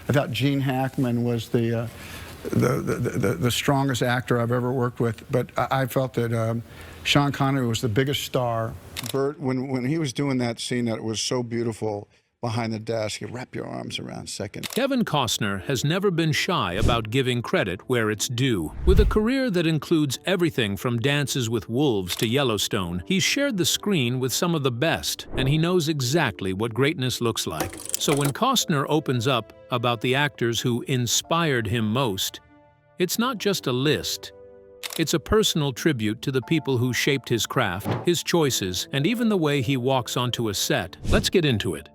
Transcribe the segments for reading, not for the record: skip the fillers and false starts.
I thought Gene Hackman was the strongest actor I've ever worked with, but I felt that Sha Connory was the biggest star. Bert, when he was doing that scene that was so beautiful behind the desk, you wrap your arms around second. Kevin Costner has never been shy about giving credit where it's due. With a career that includes everything from Dances with Wolves to Yellowstone, he's shared the screen with some of the best, and he knows exactly what greatness looks like. So when Costner opens up about the actors who inspired him most, it's not just a list. It's a personal tribute to the people who shaped his craft, his choices, and even the way he walks onto a set. Let's get into it.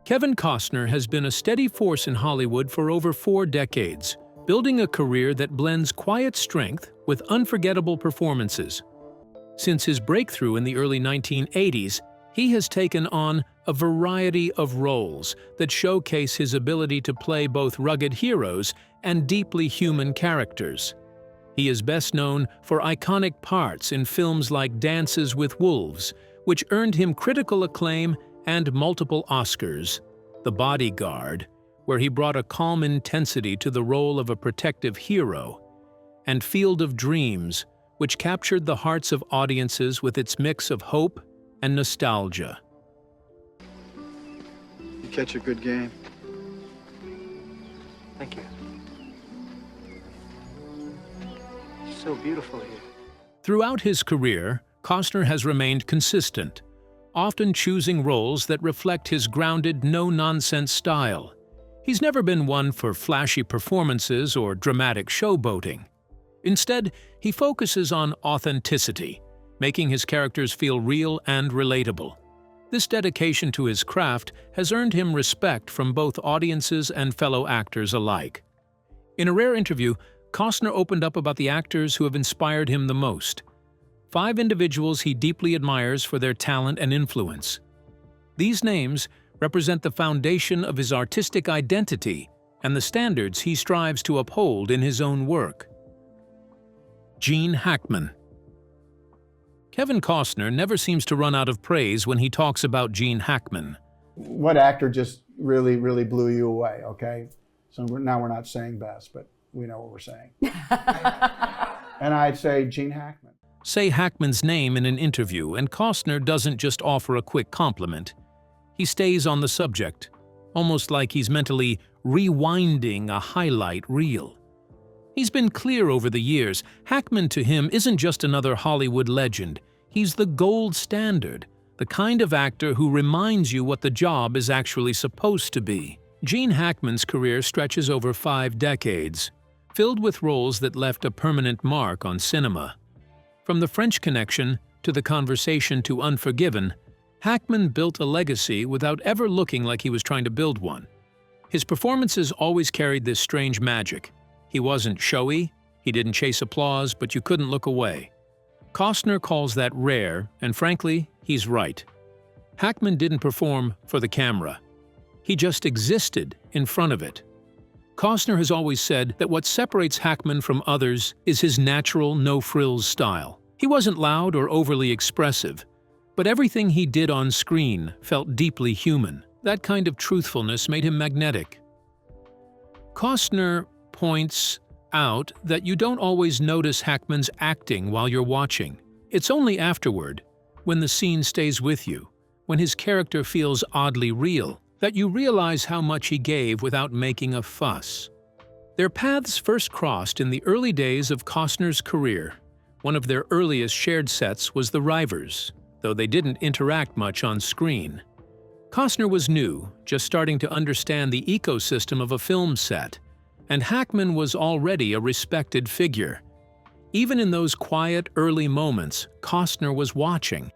Kevin Costner has been a steady force in Hollywood for over 4 decades, building a career that blends quiet strength with unforgettable performances. Since his breakthrough in the early 1980s, he has taken on a variety of roles that showcase his ability to play both rugged heroes and deeply human characters. He is best known for iconic parts in films like Dances with Wolves, which earned him critical acclaim and multiple Oscars, The Bodyguard, where he brought a calm intensity to the role of a protective hero, and Field of Dreams, which captured the hearts of audiences with its mix of hope and nostalgia. You catch a good game. Thank you. It's so beautiful here. Throughout his career, Costner has remained consistent, often choosing roles that reflect his grounded, no-nonsense style. He's never been one for flashy performances or dramatic showboating. Instead, he focuses on authenticity, making his characters feel real and relatable. This dedication to his craft has earned him respect from both audiences and fellow actors alike. In a rare interview, Costner opened up about the actors who have inspired him the most. 5 individuals he deeply admires for their talent and influence. These names represent the foundation of his artistic identity and the standards he strives to uphold in his own work. Gene Hackman. Kevin Costner never seems to run out of praise when he talks about Gene Hackman. What actor just really, really blew you away, okay? So now we're not saying best, but we know what we're saying. And I'd say Gene Hackman. Say Hackman's name in an interview, and Costner doesn't just offer a quick compliment. He stays on the subject, almost like he's mentally rewinding a highlight reel. He's been clear over the years, Hackman to him isn't just another Hollywood legend. He's the gold standard, the kind of actor who reminds you what the job is actually supposed to be. Gene Hackman's career stretches over 5 decades, filled with roles that left a permanent mark on cinema. From The French Connection to The Conversation to Unforgiven, Hackman built a legacy without ever looking like he was trying to build one. His performances always carried this strange magic. He wasn't showy, he didn't chase applause, but you couldn't look away. Costner calls that rare, and frankly, he's right. Hackman didn't perform for the camera. He just existed in front of it. Costner has always said that what separates Hackman from others is his natural, no-frills style. He wasn't loud or overly expressive, but everything he did on screen felt deeply human. That kind of truthfulness made him magnetic. Costner points out that you don't always notice Hackman's acting while you're watching. It's only afterward, when the scene stays with you, when his character feels oddly real, that you realize how much he gave without making a fuss. Their paths first crossed in the early days of Costner's career. One of their earliest shared sets was The Rivers, though they didn't interact much on screen. Costner was new, just starting to understand the ecosystem of a film set, and Hackman was already a respected figure. Even in those quiet, early moments, Costner was watching.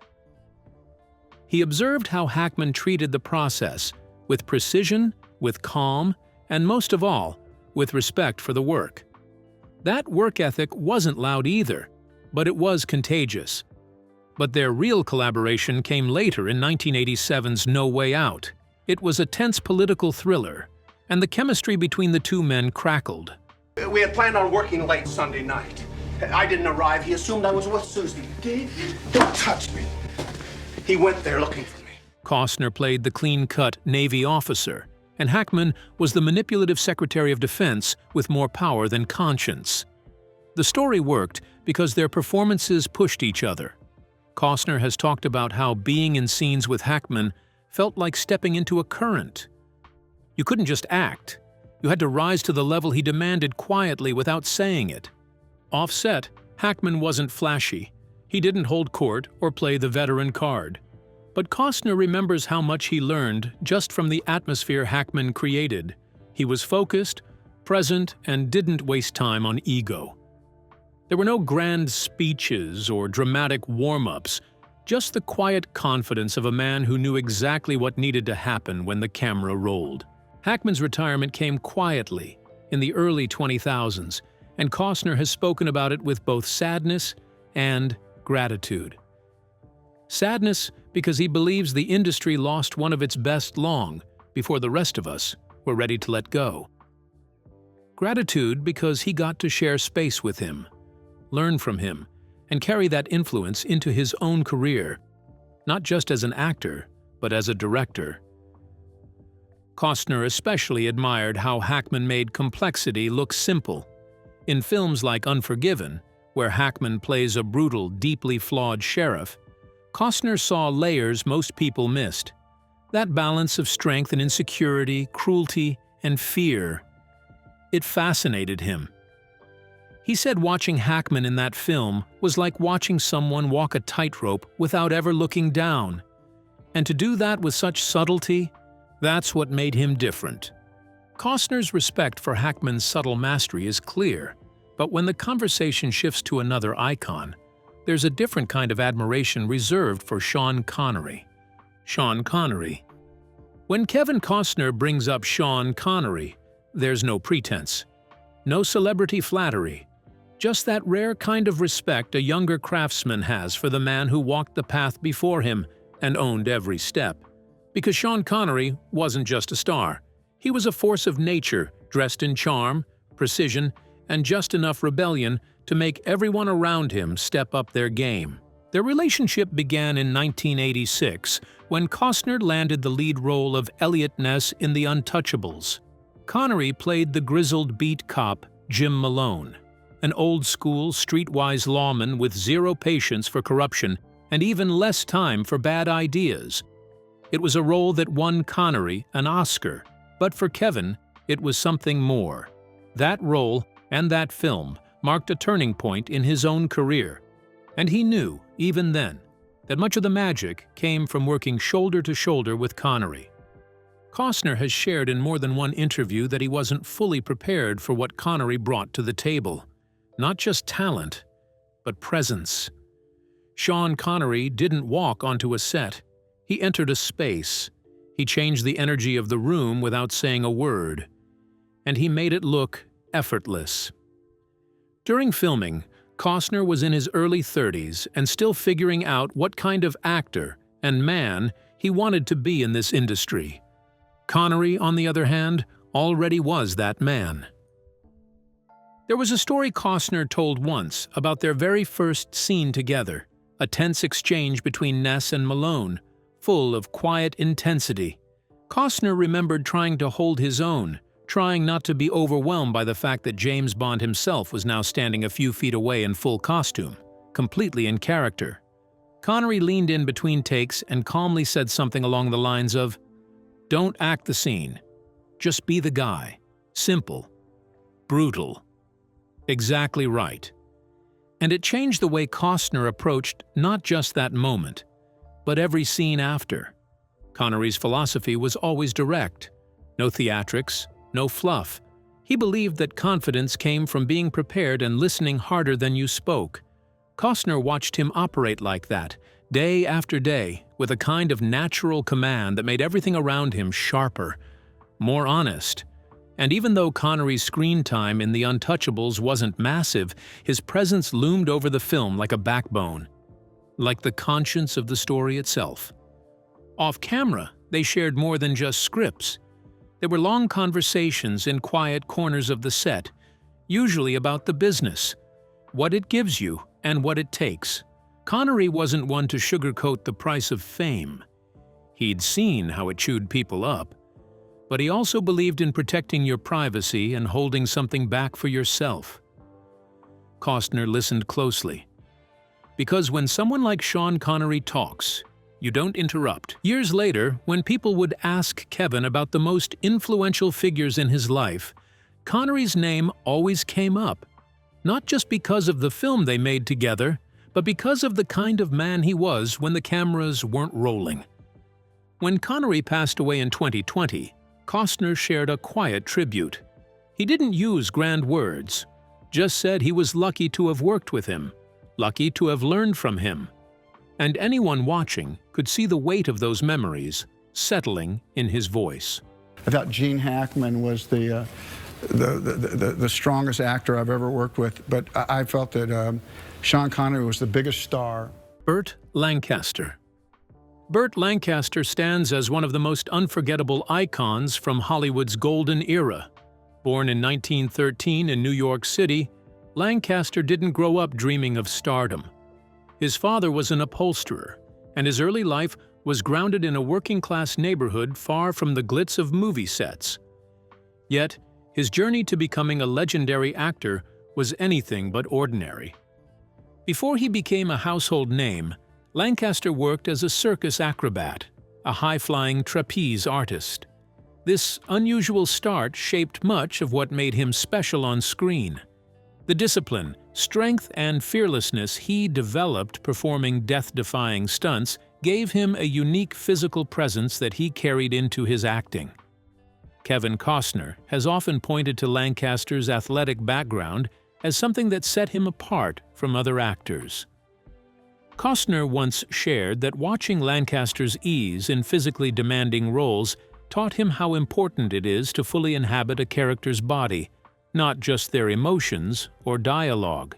He observed how Hackman treated the process, with precision, with calm, and most of all, with respect for the work. That work ethic wasn't loud either, but it was contagious. But their real collaboration came later in 1987's No Way Out. It was a tense political thriller, and the chemistry between the two men crackled. We had planned on working late Sunday night. I didn't arrive. He assumed I was with Susie. Dave, don't touch me. He went there looking for me. Costner played the clean-cut Navy officer, and Hackman was the manipulative Secretary of Defense with more power than conscience. The story worked because their performances pushed each other. Costner has talked about how being in scenes with Hackman felt like stepping into a current. You couldn't just act. You had to rise to the level he demanded quietly without saying it. Off-set, Hackman wasn't flashy. He didn't hold court or play the veteran card. But Costner remembers how much he learned just from the atmosphere Hackman created. He was focused, present, and didn't waste time on ego. There were no grand speeches or dramatic warm-ups, just the quiet confidence of a man who knew exactly what needed to happen when the camera rolled. Hackman's retirement came quietly, in the early 2000s, and Costner has spoken about it with both sadness and gratitude. Sadness because he believes the industry lost one of its best long before the rest of us were ready to let go. Gratitude because he got to share space with him, learn from him, and carry that influence into his own career, not just as an actor, but as a director. Costner especially admired how Hackman made complexity look simple. In films like Unforgiven, where Hackman plays a brutal, deeply flawed sheriff, Costner saw layers most people missed. That balance of strength and insecurity, cruelty, and fear. It fascinated him. He said watching Hackman in that film was like watching someone walk a tightrope without ever looking down. And to do that with such subtlety, that's what made him different. Costner's respect for Hackman's subtle mastery is clear, but when the conversation shifts to another icon, there's a different kind of admiration reserved for Sha Connory. Sha Connory. When Kevin Costner brings up Sha Connory, there's no pretense, no celebrity flattery, just that rare kind of respect a younger craftsman has for the man who walked the path before him and owned every step. Because Sha Connory wasn't just a star. He was a force of nature, dressed in charm, precision, and just enough rebellion to make everyone around him step up their game. Their relationship began in 1986 when Costner landed the lead role of Elliot Ness in The Untouchables. Connery played the grizzled beat cop Jim Malone, an old-school, streetwise lawman with zero patience for corruption and even less time for bad ideas. It was a role that won Connery an Oscar, but for Kevin, it was something more. That role and that film marked a turning point in his own career, and he knew, even then, that much of the magic came from working shoulder to shoulder with Connery. Costner has shared in more than one interview that he wasn't fully prepared for what Connery brought to the table. Not just talent, but presence. Sha Connory didn't walk onto a set. He entered a space. He changed the energy of the room without saying a word. And he made it look effortless. During filming, Costner was in his early 30s and still figuring out what kind of actor and man he wanted to be in this industry. Connery, on the other hand, already was that man. There was a story Costner told once about their very first scene together, a tense exchange between Ness and Malone, full of quiet intensity. Costner remembered trying to hold his own, trying not to be overwhelmed by the fact that James Bond himself was now standing a few feet away in full costume, completely in character. Connery leaned in between takes and calmly said something along the lines of, "Don't act the scene. Just be the guy. Simple. Brutal." Exactly right. And it changed the way Costner approached not just that moment, but every scene after. Connery's philosophy was always direct. No theatrics, no fluff. He believed that confidence came from being prepared and listening harder than you spoke. Costner watched him operate like that, day after day, with a kind of natural command that made everything around him sharper, more honest. And even though Connery's screen time in The Untouchables wasn't massive, his presence loomed over the film like a backbone, like the conscience of the story itself. Off camera, they shared more than just scripts. There were long conversations in quiet corners of the set, usually about the business, what it gives you and what it takes. Connery wasn't one to sugarcoat the price of fame. He'd seen how it chewed people up. but he also believed in protecting your privacy and holding something back for yourself. Costner listened closely. Because when someone like Sha Connory talks, you don't interrupt. Years later, when people would ask Kevin about the most influential figures in his life, Connory's name always came up, not just because of the film they made together, but because of the kind of man he was when the cameras weren't rolling. When Connory passed away in 2020, Costner shared a quiet tribute. He didn't use grand words, just said he was lucky to have worked with him, lucky to have learned from him. And anyone watching could see the weight of those memories settling in his voice. I thought Gene Hackman was the strongest actor I've ever worked with, but I felt that Sha Connory was the biggest star. Bert Lancaster. Bert Lancaster stands as one of the most unforgettable icons from Hollywood's golden era. Born in 1913 in New York City, Lancaster didn't grow up dreaming of stardom. His father was an upholsterer, and his early life was grounded in a working-class neighborhood far from the glitz of movie sets. Yet, his journey to becoming a legendary actor was anything but ordinary. Before he became a household name, Lancaster worked as a circus acrobat, a high-flying trapeze artist. This unusual start shaped much of what made him special on screen. The discipline, strength, and fearlessness he developed performing death-defying stunts gave him a unique physical presence that he carried into his acting. Kevin Costner has often pointed to Lancaster's athletic background as something that set him apart from other actors. Costner once shared that watching Lancaster's ease in physically demanding roles taught him how important it is to fully inhabit a character's body, not just their emotions or dialogue.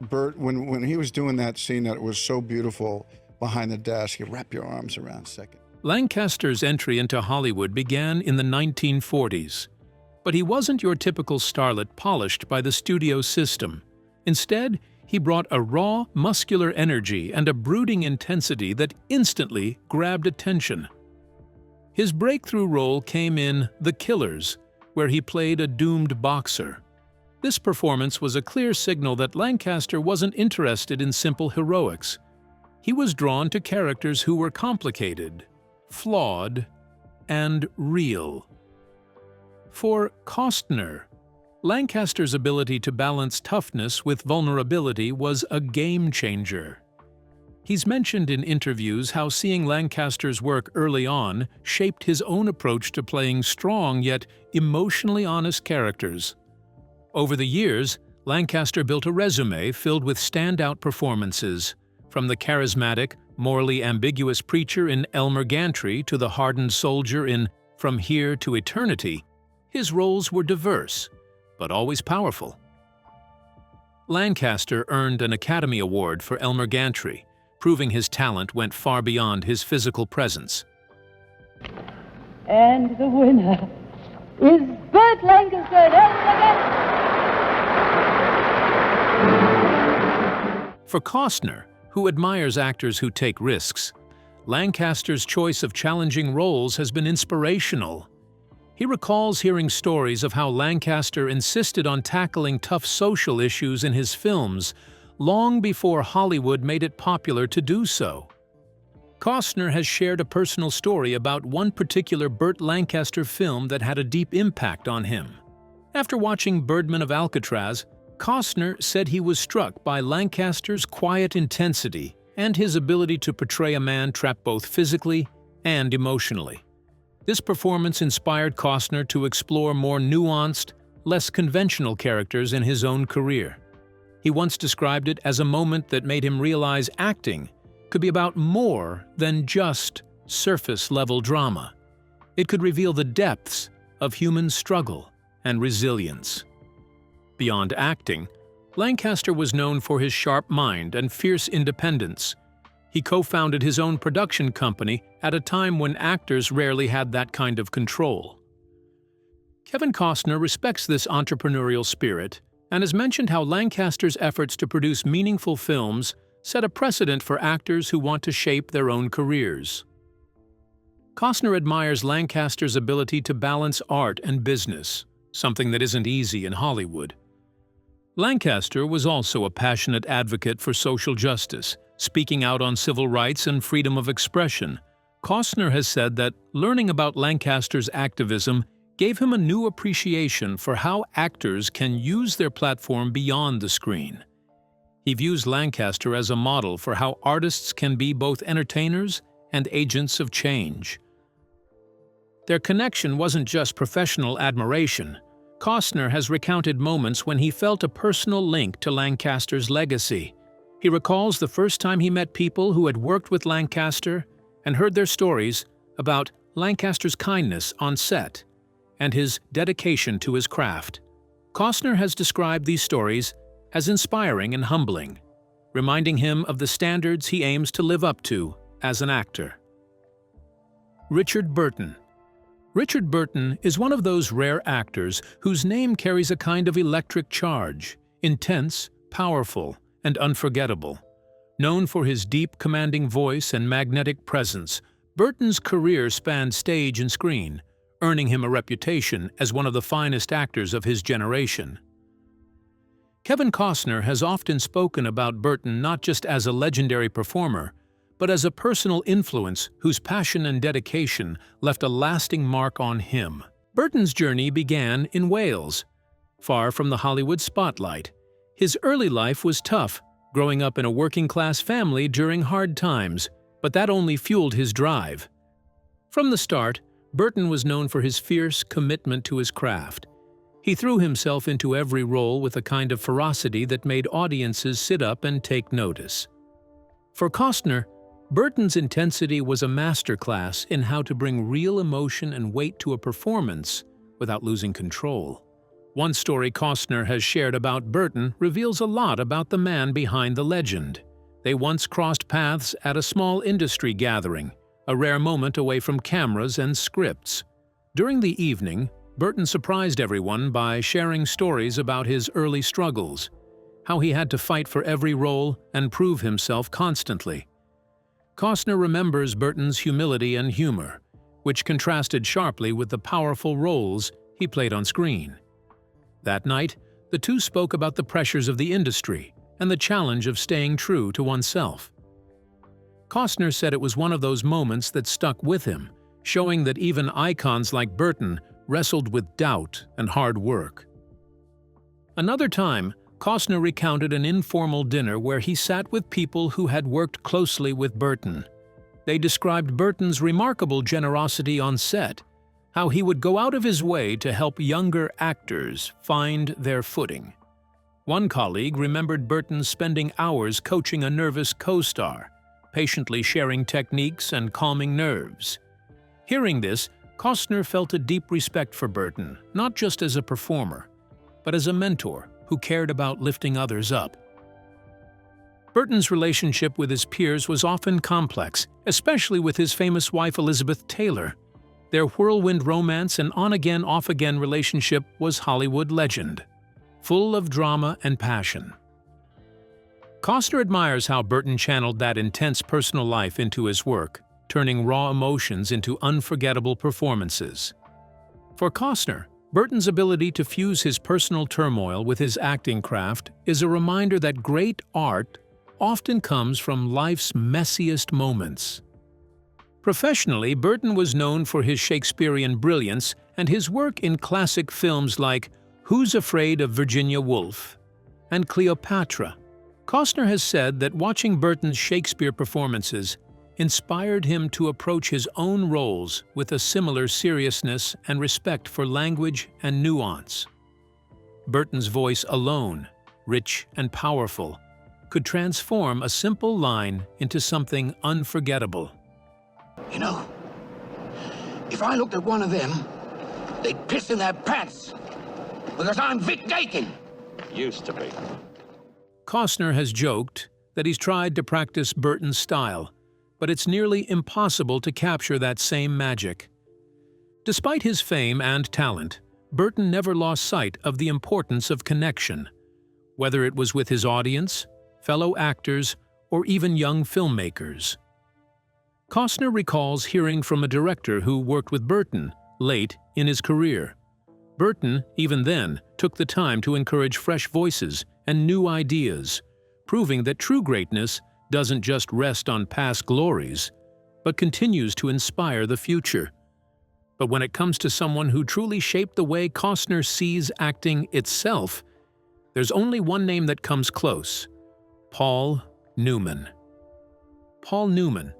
Bert, when he was doing that scene that was so beautiful behind the desk, you wrap your arms around a second. Lancaster's entry into Hollywood began in the 1940s. But he wasn't your typical starlet polished by the studio system. Instead, he brought a raw, muscular energy and a brooding intensity that instantly grabbed attention. His breakthrough role came in The Killers, where he played a doomed boxer. This performance was a clear signal that Lancaster wasn't interested in simple heroics. He was drawn to characters who were complicated, flawed, and real. For Costner, Lancaster's ability to balance toughness with vulnerability was a game-changer. He's mentioned in interviews how seeing Lancaster's work early on shaped his own approach to playing strong yet emotionally honest characters. Over the years, Lancaster built a resume filled with standout performances, from the charismatic, morally ambiguous preacher in Elmer Gantry to the hardened soldier in From Here to Eternity. His roles were diverse, but always powerful. Lancaster earned an Academy Award for Elmer Gantry, proving his talent went far beyond his physical presence. And the winner is Bert Lancaster. For Costner, who admires actors who take risks, Lancaster's choice of challenging roles has been inspirational. He recalls hearing stories of how Lancaster insisted on tackling tough social issues in his films long before Hollywood made it popular to do so. Costner has shared a personal story about one particular Bert Lancaster film that had a deep impact on him. After watching Birdman of Alcatraz, Costner said he was struck by Lancaster's quiet intensity and his ability to portray a man trapped both physically and emotionally. This performance inspired Costner to explore more nuanced, less conventional characters in his own career. He once described it as a moment that made him realize acting could be about more than just surface-level drama. It could reveal the depths of human struggle and resilience. Beyond acting, Lancaster was known for his sharp mind and fierce independence. He co-founded his own production company at a time when actors rarely had that kind of control. Kevin Costner respects this entrepreneurial spirit and has mentioned how Lancaster's efforts to produce meaningful films set a precedent for actors who want to shape their own careers. Costner admires Lancaster's ability to balance art and business, something that isn't easy in Hollywood. Lancaster was also a passionate advocate for social justice, speaking out on civil rights and freedom of expression. Costner has said that learning about Lancaster's activism gave him a new appreciation for how actors can use their platform beyond the screen. He views Lancaster as a model for how artists can be both entertainers and agents of change. Their connection wasn't just professional admiration. Costner has recounted moments when he felt a personal link to Lancaster's legacy. He recalls the first time he met people who had worked with Lancaster and heard their stories about Lancaster's kindness on set and his dedication to his craft. Costner has described these stories as inspiring and humbling, reminding him of the standards he aims to live up to as an actor. Richard Burton. Richard Burton is one of those rare actors whose name carries a kind of electric charge, intense, powerful, and unforgettable. Known for his deep, commanding voice and magnetic presence, Burton's career spanned stage and screen, earning him a reputation as one of the finest actors of his generation. Kevin Costner has often spoken about Burton not just as a legendary performer, but as a personal influence whose passion and dedication left a lasting mark on him. Burton's journey began in Wales, far from the Hollywood spotlight. His early life was tough, growing up in a working-class family during hard times, but that only fueled his drive. From the start, Burton was known for his fierce commitment to his craft. He threw himself into every role with a kind of ferocity that made audiences sit up and take notice. For Costner, Burton's intensity was a masterclass in how to bring real emotion and weight to a performance without losing control. One story Costner has shared about Burton reveals a lot about the man behind the legend. They once crossed paths at a small industry gathering, a rare moment away from cameras and scripts. During the evening, Burton surprised everyone by sharing stories about his early struggles, how he had to fight for every role and prove himself constantly. Costner remembers Burton's humility and humor, which contrasted sharply with the powerful roles he played on screen. That night, the two spoke about the pressures of the industry and the challenge of staying true to oneself. Costner said it was one of those moments that stuck with him, showing that even icons like Burton wrestled with doubt and hard work. Another time, Costner recounted an informal dinner where he sat with people who had worked closely with Burton. They described Burton's remarkable generosity on set, how he would go out of his way to help younger actors find their footing. One colleague remembered Burton spending hours coaching a nervous co-star, patiently sharing techniques and calming nerves. Hearing this, Costner felt a deep respect for Burton, not just as a performer, but as a mentor who cared about lifting others up. Burton's relationship with his peers was often complex, especially with his famous wife Elizabeth Taylor. Their whirlwind romance and on-again, off-again relationship was Hollywood legend, full of drama and passion. Costner admires how Burton channeled that intense personal life into his work, turning raw emotions into unforgettable performances. For Costner, Burton's ability to fuse his personal turmoil with his acting craft is a reminder that great art often comes from life's messiest moments. Professionally, Burton was known for his Shakespearean brilliance and his work in classic films like Who's Afraid of Virginia Woolf and Cleopatra. Costner has said that watching Burton's Shakespeare performances inspired him to approach his own roles with a similar seriousness and respect for language and nuance. Burton's voice alone, rich and powerful, could transform a simple line into something unforgettable. You know, if I looked at one of them, they'd piss in their pants, because I'm Vic Dakin. Used to be. Costner has joked that he's tried to practice Burton's style, but it's nearly impossible to capture that same magic. Despite his fame and talent, Burton never lost sight of the importance of connection, whether it was with his audience, fellow actors, or even young filmmakers. Costner recalls hearing from a director who worked with Burton late in his career. Burton, even then, took the time to encourage fresh voices and new ideas, proving that true greatness doesn't just rest on past glories, but continues to inspire the future. But when it comes to someone who truly shaped the way Costner sees acting itself, there's only one name that comes close: Paul Newman. Paul Newman.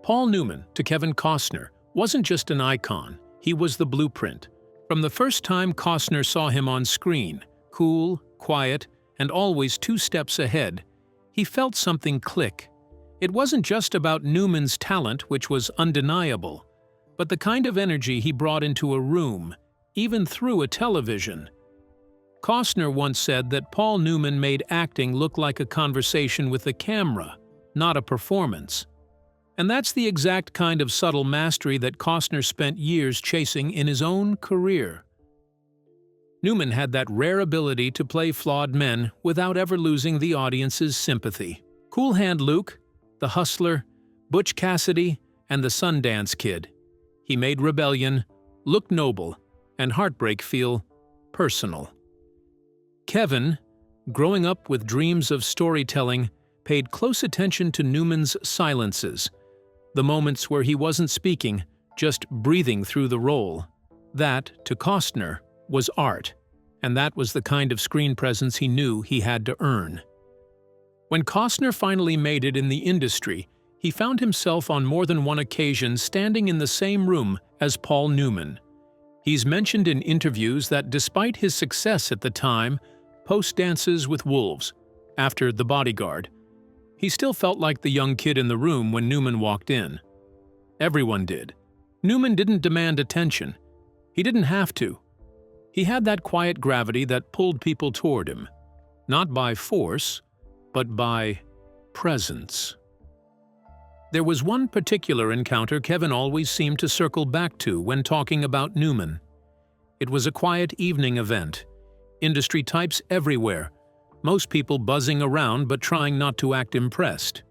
Paul Newman, to Kevin Costner, wasn't just an icon, he was the blueprint. From the first time Costner saw him on screen, cool, quiet, and always 2 steps ahead, he felt something click. It wasn't just about Newman's talent, which was undeniable, but the kind of energy he brought into a room, even through a television. Costner once said that Paul Newman made acting look like a conversation with the camera, not a performance. And that's the exact kind of subtle mastery that Costner spent years chasing in his own career. Newman had that rare ability to play flawed men without ever losing the audience's sympathy. Cool Hand Luke, The Hustler, Butch Cassidy, and The Sundance Kid. He made rebellion look noble and heartbreak feel personal. Kevin, growing up with dreams of storytelling, paid close attention to Newman's silences, the moments where he wasn't speaking, just breathing through the role. That, to Costner, was art, and that was the kind of screen presence he knew he had to earn. When Costner finally made it in the industry, he found himself on more than one occasion standing in the same room as Paul Newman. He's mentioned in interviews that despite his success at the time, post Dances with Wolves, after The Bodyguard, he still felt like the young kid in the room when Newman walked in. Everyone did. Newman didn't demand attention. He didn't have to. He had that quiet gravity that pulled people toward him, not by force, but by presence. There was one particular encounter Kevin always seemed to circle back to when talking about Newman. It was a quiet evening event. Industry types everywhere, most people buzzing around but trying not to act impressed.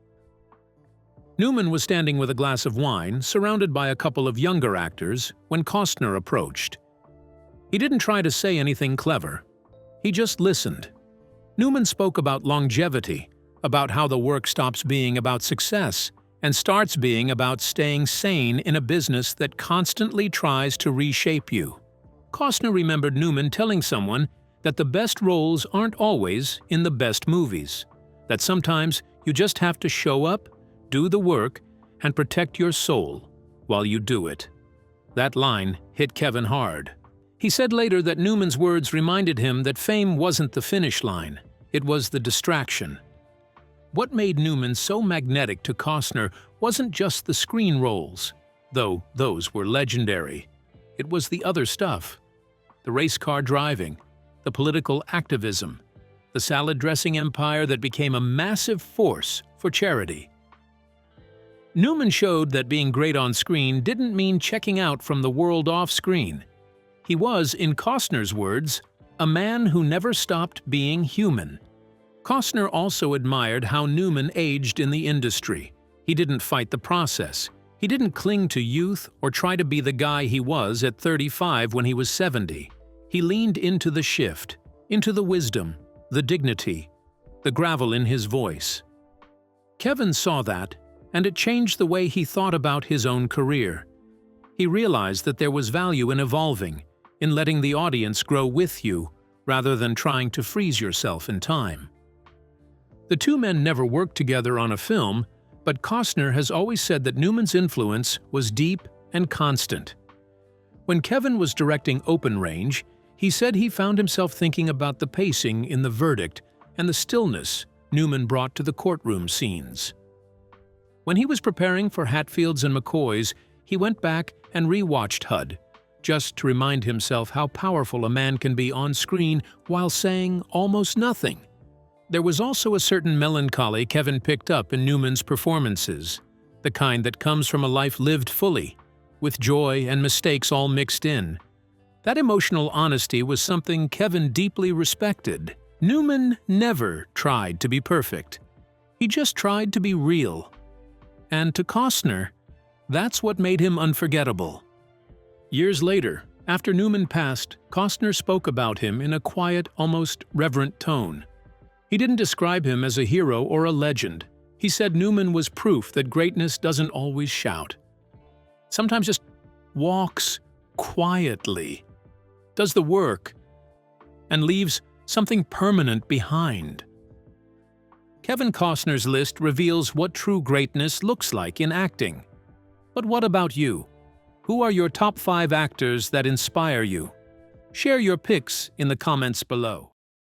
Newman was standing with a glass of wine, surrounded by a couple of younger actors, when Costner approached. He didn't try to say anything clever. He just listened. Newman spoke about longevity, about how the work stops being about success and starts being about staying sane in a business that constantly tries to reshape you. Costner remembered Newman telling someone that the best roles aren't always in the best movies, that sometimes you just have to show up, do the work, and protect your soul while you do it. That line hit Kevin hard. He said later that Newman's words reminded him that fame wasn't the finish line, it was the distraction. What made Newman so magnetic to Costner wasn't just the screen roles, though those were legendary. It was the other stuff. The race car driving, the political activism, the salad dressing empire that became a massive force for charity. Newman showed that being great on screen didn't mean checking out from the world off screen. He was, in Costner's words, a man who never stopped being human. Costner also admired how Newman aged in the industry. He didn't fight the process. He didn't cling to youth or try to be the guy he was at 35 when he was 70. He leaned into the shift, into the wisdom, the dignity, the gravel in his voice. Kevin saw that, and it changed the way he thought about his own career. He realized that there was value in evolving, in letting the audience grow with you, rather than trying to freeze yourself in time. The two men never worked together on a film, but Costner has always said that Newman's influence was deep and constant. When Kevin was directing Open Range, he said he found himself thinking about the pacing in The Verdict and the stillness Newman brought to the courtroom scenes. When he was preparing for Hatfields and McCoys, he went back and re-watched HUD, just to remind himself how powerful a man can be on screen while saying almost nothing. There was also a certain melancholy Kevin picked up in Newman's performances, the kind that comes from a life lived fully, with joy and mistakes all mixed in. That emotional honesty was something Kevin deeply respected. Newman never tried to be perfect. He just tried to be real. And to Costner, That's what made him unforgettable. Years later, after Newman passed, Costner spoke about him in a quiet, almost reverent tone. He didn't describe him as a hero or a legend. He said Newman was proof that greatness doesn't always shout. Sometimes just walks quietly, does the work, and leaves something permanent behind. Kevin Costner's list reveals what true greatness looks like in acting. But what about you? Who are your top 5 actors that inspire you? Share your picks in the comments below.